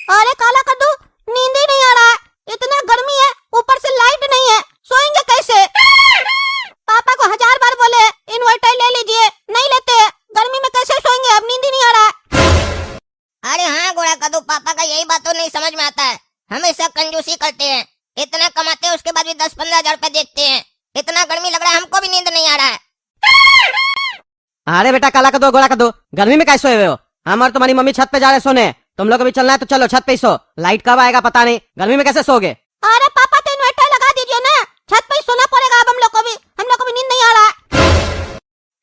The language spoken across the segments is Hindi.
अरे काला कद्दू, नींद ही नहीं आ रहा है, इतना गर्मी है, ऊपर से लाइट नहीं है, सोएंगे कैसे? पापा को 1000 बार बोले इन्वर्टर ले लीजिए, नहीं लेते, गर्मी में कैसे सोएंगे? अब नींद ही नहीं आ रहा है। अरे हाँ गोरा कद्दू, पापा का यही बात तो नहीं समझ में आता है, हमेशा कंजूसी करते हैं, इतना कमाते हैं उसके बाद भी 10-15 हजार रुपए देखते हैं। इतना गर्मी लग रहा है, हमको भी नींद नहीं आ रहा है। अरे बेटा काला कद्दू गोरा कद्दू, गर्मी में कैसे सोए हुए हो? हम और तुम्हारी मम्मी छत पे जा रहे सोने, तुम लोग को भी चलना है तो चलो छत पे ही सो। लाइट कब आएगा पता नहीं, गर्मी में कैसे सोगे? अरे पापा तो इन्वर्टर लगा दीजिए ना, छत पे ही सोना पड़ेगा अब हम लोग को भी नींद नहीं आ रहा है।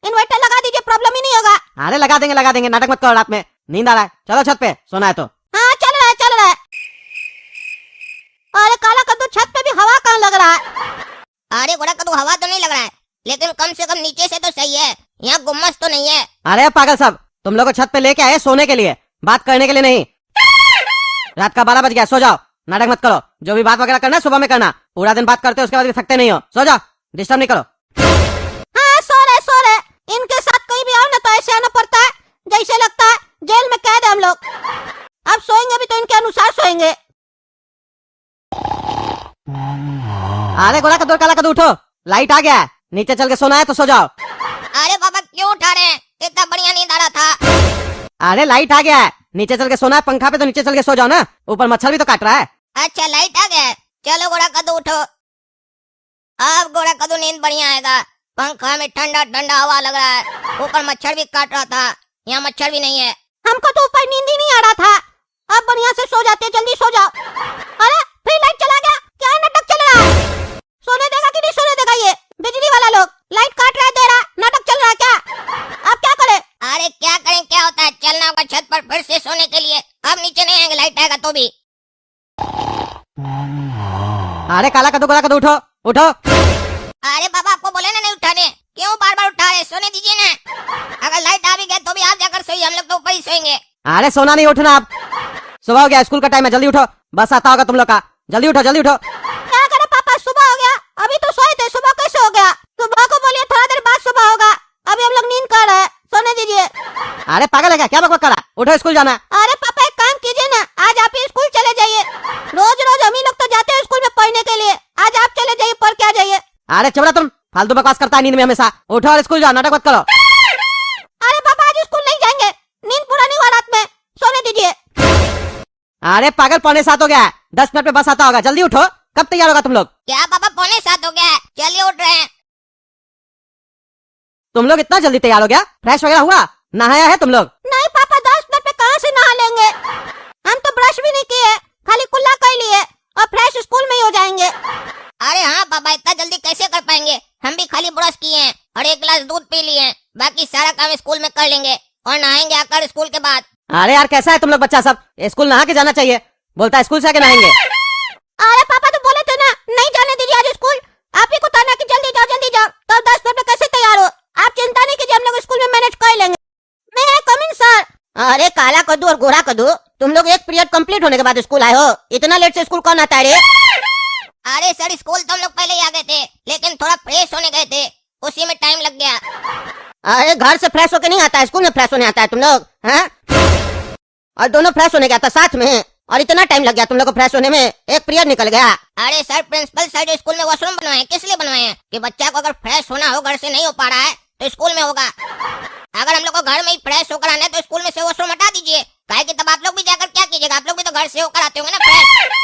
इन्वर्टर लगा दीजिए, प्रॉब्लम ही नहीं होगा। अरे लगा देंगे, नाटक मत करो, रात में नींद आ रहा है, चलो छत पे सोना है तो। हाँ चल रहा है। अरे काला कद्दू, छत पे भी हवा कहाँ लग रहा है? अरे गोरा कद्दू, हवा तो नहीं लग रहा है, लेकिन कम से कम नीचे से तो सही है, यहाँ गुम्मस तो नहीं है। अरे पागल सब, तुम लोग को छत पे लेके आए सोने के लिए, बात करने के लिए नहीं। रात का 12 बज गया, सो जाओ, नाटक मत करो, जो भी बात वगैरह करना है सुबह में करना, पूरा दिन बात करते हो उसके बाद भी थकते नहीं हो, सो जाओ, डिस्टर्ब नहीं करो। हाँ सो रहे, इनके साथ कोई भी आओ ना तो ऐसे आना पड़ता है जैसे लगता है जेल में कैद है हम लोग। अब सोएंगे भी तो इनके अनुसार सोएंगे। अरे गोरा कद्दू काला कद्दू उठो, लाइट आ गया है, नीचे चल के सोना है तो सो जाओ। अरे बाबा क्यों उठा रहे हैं, इतना बढ़िया नींद आ रहा था। अरे लाइट आ गया है, नीचे चल के सोना है, पंखा पे तो नीचे चल के सो जाओ ना, ऊपर मच्छर भी तो काट रहा है। अच्छा लाइट आ गया है, चलो गोरा कद्दू उठो। अब गोरा कद्दू नींद बढ़िया आएगा, पंखा में ठंडा ठंडा हवा लग रहा है, ऊपर मच्छर भी काट रहा था, यहाँ मच्छर भी नहीं है। हमको तो ऊपर नींद ही नहीं आ रहा था, अब बढ़िया से सो जाते, जल्दी सो जाओ। अरे फिर लाइट चला गया, क्या नाटक चल रहा है? सोने देगा कि नहीं सोने देगा ये बिजली वाला लोग? लाइट काट रहा है, दे रहा, नाटक चल रहा है क्या? अब क्या करे? अरे क्या करें, क्या होता है, चलना होगा छत पर फिर से सोने के लिए, अब नीचे नहीं आएंगे, लाइट आएगा तो भी। अरे काला कद्दू गोरा कद्दू उठो उठो। अरे बाबा आपको बोले ना नहीं उठाने, क्यों बार बार उठा रहे, सोने दीजिए ना। अगर लाइट आ भी गया तो भी आप जाकर सोइए, हम लोग तो ऊपर ही सोएंगे। अरे सोना नहीं, उठना आप, सुबह हो गया, स्कूल का टाइम है, जल्दी उठो, बस आता होगा तुम लोग का, जल्दी उठो जल्दी उठो। क्या करे पापा, सुबह हो गया, अभी तो सोए थे, सुबह कैसे हो गया? सुबह को बोलिए थोड़ा देर बाद सुबह होगा, अभी हम लोग नींद कर रहे हैं, सोने दीजिए। अरे पागल है क्या बकबक कर रहा है, उठो स्कूल जाना है। अरे पापा एक काम कीजिए ना, आज आप ही स्कूल चले जाइए, रोज रोज हम ही लोग तो जाते हैं स्कूल में पढ़ने के लिए, आज आप चले जाइए, पढ़ के आ जाइए। अरे चबड़ा, तुम फालतू बकवास करता है नींद में हमेशा, उठो और स्कूल जाओ, नाटक मत करो। अरे पापा आज स्कूल नहीं जाएंगे, नींद पूरा नहीं हुआ रात में, सोने दीजिए। अरे पागल, 6:45 हो गया है, 10 मिनट में बस आता होगा, जल्दी उठो, कब तैयार होगा तुम लोग? क्या पापा 6:45 हो गया है, चलिए उठ रहे हैं। तुम लोग इतना जल्दी तैयार हो गया, फ्रेश वगैरह हुआ, नहाया है तुम लोग? नहीं पापा, 10 मिनट में कहाँ से नहा लेंगे, हम तो ब्रश भी नहीं किए, खाली कुल्ला कर लिए और फ्रेश स्कूल में ही हो जाएंगे। अरे हाँ पापा, इतना जल्दी कैसे कर पाएंगे, हम भी खाली ब्रश किए हैं और 1 गिलास दूध पी लिए हैं, बाकी सारा काम स्कूल में कर लेंगे और नहाएंगे आकर स्कूल के बाद। अरे यार कैसा है तुम लोग बच्चा सब, स्कूल नहा के जाना चाहिए, बोलता है स्कूल से आके नहाएंगे। अरे पापा तो बोले थे ना नहीं जाने दीजिए आज स्कूल, आप ही को कहना कि जल्दी जाओ, तो 10 मिनट में कैसे तैयार हो? आप चिंता नहीं कीजिए, हम लोग स्कूल में मैनेज कर लेंगे। मैं कम इन सर। अरे काला कद्दू और गोरा कद्दू, तुम लोग एक पीरियड कंप्लीट होने के बाद स्कूल आए हो, इतना लेट से स्कूल कौन आता है रे? अरे सर स्कूल तो हम लोग पहले ही आ गए थे, लेकिन थोड़ा फ्रेश होने गए थे, उसी में टाइम लग गया। अरे घर से फ्रेश होके नहीं आता है, स्कूल में फ्रेश होने आता है तुम लोग, हैं? और दोनों फ्रेश होने गया था साथ में, और इतना टाइम लग गया तुम लोग को फ्रेश होने में, एक पीरियड निकल गया। अरे सर प्रिंसिपल सर जो स्कूल में वॉशरूम बनवाए किस लिए बनवाए हैं, कि बच्चा को अगर फ्रेश होना हो, घर से नहीं हो पा रहा है तो स्कूल में होगा। अगर हम लोग को घर में ही फ्रेश होकर आना है तो स्कूल में से वॉशरूम हटा दीजिए, काहे कि तब आप लोग भी जाकर क्या कीजिएगा, आप लोग भी तो घर से होकर आते होंगे ना फ्रेश।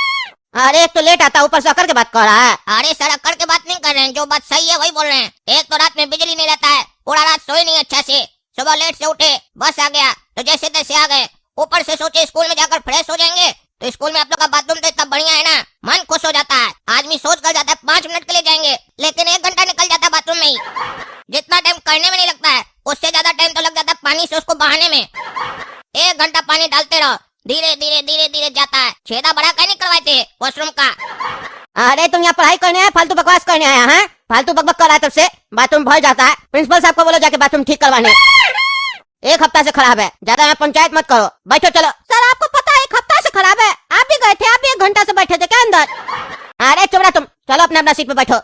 अरे एक तो लेट आता, ऊपर से अकड़ के बात कर रहा है। अरे सर अकड़ के बात नहीं कर रहे हैं, जो बात सही है वही बोल रहे हैं। एक तो रात में बिजली नहीं रहता है, पूरा रात सोए नहीं अच्छा से, सुबह लेट से उठे, बस आ गया तो जैसे तैसे आ गए, ऊपर से सोचे स्कूल में जाकर फ्रेश हो जाएंगे, तो स्कूल में आप लोग का बाथरूम तो इतना बढ़िया है ना, मन खुश हो जाता है, आदमी सोच कर जाता है 5 मिनट के लिए जाएंगे, लेकिन 1 घंटा निकल जाता है बाथरूम में ही। जितना टाइम करने में नहीं लगता है, उससे ज्यादा टाइम तो लग जाता है पानी से उसको बहाने में। 1 घंटा पानी डालते रहो, धीरे धीरे जाता है। छेदा बड़ा कहीं नहीं करवाए थे वॉशरूम का। अरे तुम यहाँ पढ़ाई करने आए, फालतू बकवास करने आया है, फालतू बकबक कर रहा है, तब से बाथरूम भर जाता है। प्रिंसिपल साहब को बोलो जाके बाथरूम ठीक करवाने, 1 हफ्ता से खराब है, ज्यादा यहाँ पंचायत मत करो, बैठो चलो। सर आपको पता है 1 हफ्ता से खराब है, आप भी गए थे, आप भी 1 घंटा से बैठे थे क्या अंदर? अरे चुप रहा तुम, चलो अपना अपना सीट पे बैठो।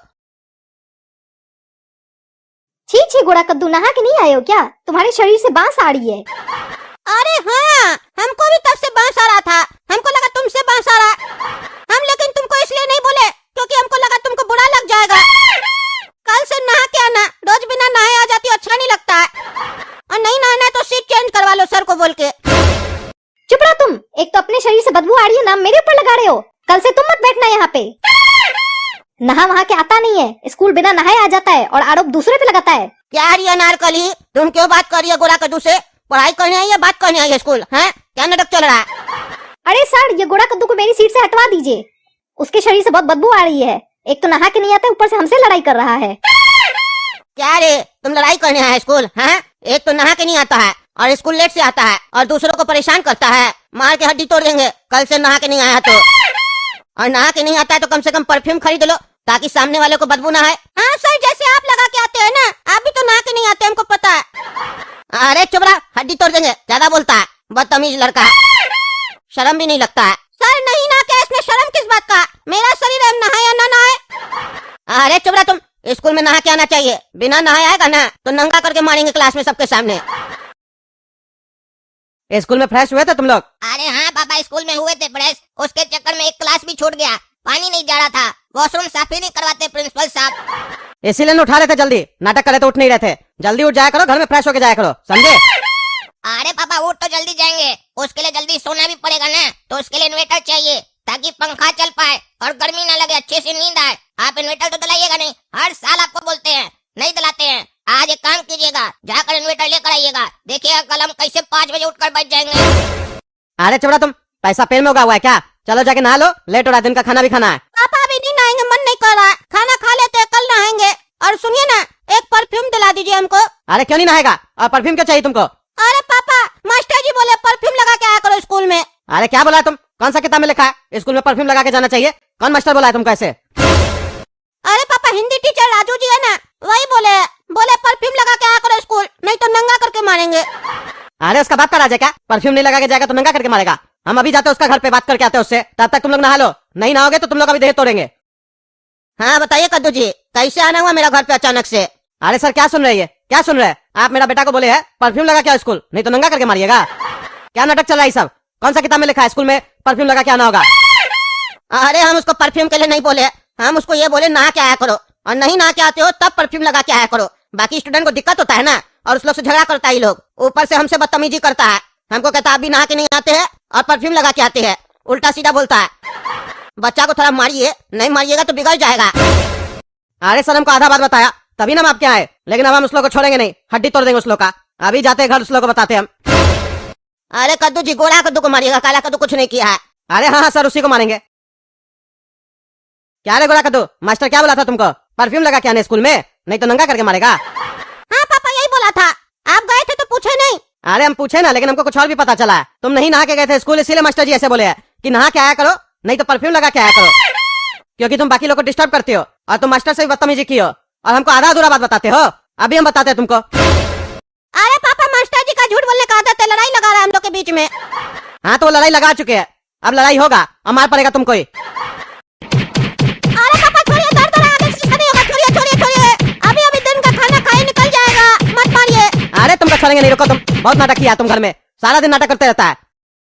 छी गोरा कद्दू, नहा के नहीं आए हो क्या? तुम्हारे शरीर से बांस आ रही है। अरे हाँ, हमको भी तब से बांस आ रहा था, हमको लगा तुमसे बांसा रहा। हम लेकिन तुमको इसलिए नहीं बोले क्योंकि हमको लगा तुमको बुरा लग जाएगा। कल से नहा के आना, रोज बिना नहाए आ जाती अच्छा नहीं लगता है। और नहीं नहाना है तो सीट चेंज करवा लो सर को बोल के। चुप रहो तुम। एक तो अपने शरीर से बदबू आ रही है, नाम मेरे ऊपर लगा रहे हो। कल से तुम मत बैठना यहाँ पे। नहा वहा के आता नहीं है, स्कूल बिना नहाए आ जाता है और आरोप दूसरे पे लगाता है। क्या रही है नारकली, तुम क्यों बात कर रही है गोरा कद्दू से? पढ़ाई करने आई है, बात करने आई है स्कूल? हैं क्या नाटक चल रहा है? अरे सर, ये गोड़ा कद्दू को मेरी सीट से हटवा दीजिए। उसके शरीर से बहुत बदबू आ रही है। एक तो नहा के नहीं आता, ऊपर से हमसे लड़ाई कर रहा है। क्या रे, तुम लड़ाई करने आए स्कूल? हैं एक तो नहा के नहीं आता है और स्कूल लेट से आता है और दूसरों को परेशान करता है। मार के हड्डी तोड़ देंगे कल से नहा के नहीं आया तो। और नहा के नहीं आता है तो कम से कम परफ्यूम खरीद लो ताकि सामने वाले को बदबू ना आए। हाँ सर, जैसे आप लगा के आते हैं ना, आप भी तो नहा के नहीं आते, हमको पता है। अरे चुप रहा, हड्डी तोड़ देंगे, ज्यादा बोलता है, बदतमीज लड़का है, शर्म भी नहीं लगता है। सर नहीं ना क्या, इसमें शर्म किस बात का? मेरा शरीर है, नहाए या ना नहाए। अरे चुप रहा तुम, स्कूल में नहा के आना चाहिए। बिना नहाए आएगा ना तो नंगा करके मारेंगे क्लास में सबके सामने। स्कूल में फ्रेश हुए थे तुम लोग? अरे हाँ पापा, स्कूल में हुए थे फ्रेश। उसके चक्कर में एक क्लास भी छूट गया, पानी नहीं जा रहा था, वॉशरूम साफ ही नहीं करवाते प्रिंसिपल साहब। इसीलिए उठा रहे थे जल्दी, नाटक करे तो उठ नहीं रहे थे। जल्दी उठ जाया करो, घर में फ्रेश होके जाया करो, समझे? अरे पापा उठ तो जल्दी जाएंगे, उसके लिए जल्दी सोना भी पड़ेगा ना, तो उसके लिए इन्वर्टर चाहिए ताकि पंखा चल पाए और गर्मी ना लगे, अच्छे से नींद आए। आप इन्वर्टर तो दिलाइएगा नहीं, हर साल आपको बोलते हैं, नहीं दिलाते हैं। आज एक काम कीजिएगा, जाकर इन्वर्टर लेकर आइएगा, देखिएगा कल हम कैसे 5 बजे उठकर बैठ जाएंगे। अरे चुप रहा तुम, पैसा पेड़ में उगा हुआ है क्या? चलो जाके नहा लो, लेट हो रहा है, दिन का खाना भी खाना है। पापा अभी नहीं नहाएंगे, मन नहीं कर रहा है। खाना खा लेते हैं, कल नहाएंगे। और सुनिए ना, एक परफ्यूम दिला दीजिए हमको। अरे क्यों नहीं नहाएगा? और परफ्यूम क्यों चाहिए तुमको? अरे पापा, मास्टर जी बोले परफ्यूम लगा के आया करो स्कूल में। अरे क्या बोला है तुम? कौन सा किताब में लिखा है स्कूल में परफ्यूम लगा के जाना चाहिए? कौन मास्टर बोला है तुमको ऐसे? अरे पापा, हिंदी टीचर राजू जी है ना, वही बोले परफ्यूम लगा के आया करो स्कूल, नहीं तो नंगा करके मारेंगे। अरे उसका बाप का राज है क्या? परफ्यूम नहीं लगा के जाएगा तो नंगा करके मारेगा? हम अभी जाते उसका घर पे, बात करके आते उससे, तब तक तुम लोग नहा लो। नहीं नहाओगे तो तुम लोग अभी देह तोड़ेंगे। हाँ बताइए कद्दू जी, कैसे आना हुआ मेरा घर पे अचानक से? अरे सर क्या सुन रहे हैं, क्या सुन रहे हैं आप? मेरा बेटा को बोले है परफ्यूम लगा क्या स्कूल, नहीं तो नंगा करके मारिएगा। क्या नाटक चल रहा है सब? कौन सा किताब में लिखा है स्कूल में परफ्यूम लगा के आना होगा? अरे हम उसको परफ्यूम के लिए नहीं बोले, हम उसको ये बोले नहा के आया करो, और नहीं नहा के आते हो तब परफ्यूम लगा के आया करो। बाकी स्टूडेंट को दिक्कत होता है ना, और उस लोग से झगड़ा करता है लोग, ऊपर से हमसे बदतमीजी करता है। हमको कहता है आप भी नहा के नहीं आते हैं और परफ्यूम लगा के आते हैं, उल्टा सीधा बोलता है। बच्चा को थोड़ा मारिए, नहीं मारिएगा तो बिगड़ जाएगा। अरे सर हमको आधा बात बताया तभी ना हम आपके आए, लेकिन अब हम उस लोग को छोड़ेंगे नहीं, हड्डी तोड़ देंगे उस लोग का। अभी जाते घर उस लोग को बताते हम। अरे कद्दू जी, गोरा कद्दू को मारिएगा, काला कद्दू कुछ नहीं किया है। अरे हाँ सर, उसी को मारेंगे। क्या रे गोरा कद्दू, मास्टर क्या बोला था तुमको? परफ्यूम लगा के आने स्कूल में, नहीं तो नंगा करके मारेगा। हाँ पापा, यही बोला था। आप गए थे तो पूछे नहीं? अरे हम पूछे ना, लेकिन हमको कुछ और भी पता चला है। तुम नहीं नहा के गए थे स्कूल, इसीलिए मास्टर जी ऐसे बोले हैं कि नहा के आया करो, नहीं तो परफ्यूम लगा के आया करो, क्योंकि तुम बाकी लोग को डिस्टर्ब करते हो और तुम मास्टर से भी बदतमीजी की हो और हमको आधा अधूरा बात बताते हो। अभी हम बताते हैं तुमको। अरे पापा, मास्टर जी का झूठ बोलने का आदत है, लड़ाई लगा रहा है हम लोग के बीच में। हाँ तो वो लड़ाई लगा चुके हैं, अब लड़ाई होगा और मार पड़ेगा तुमको ही। अरे पापा छोड़िए, दर्द हो रहा है, आगे से नहीं होगा, छोड़िए छोड़िए छोड़िए, अभी अभी दिन का खाना खाए निकल जाएगा, मत मारिए। अरे तुमको छोड़ेंगे नहीं, रुको तुम, बहुत नाटक किया तुम घर में, सारा दिन नाटक करते रहता है।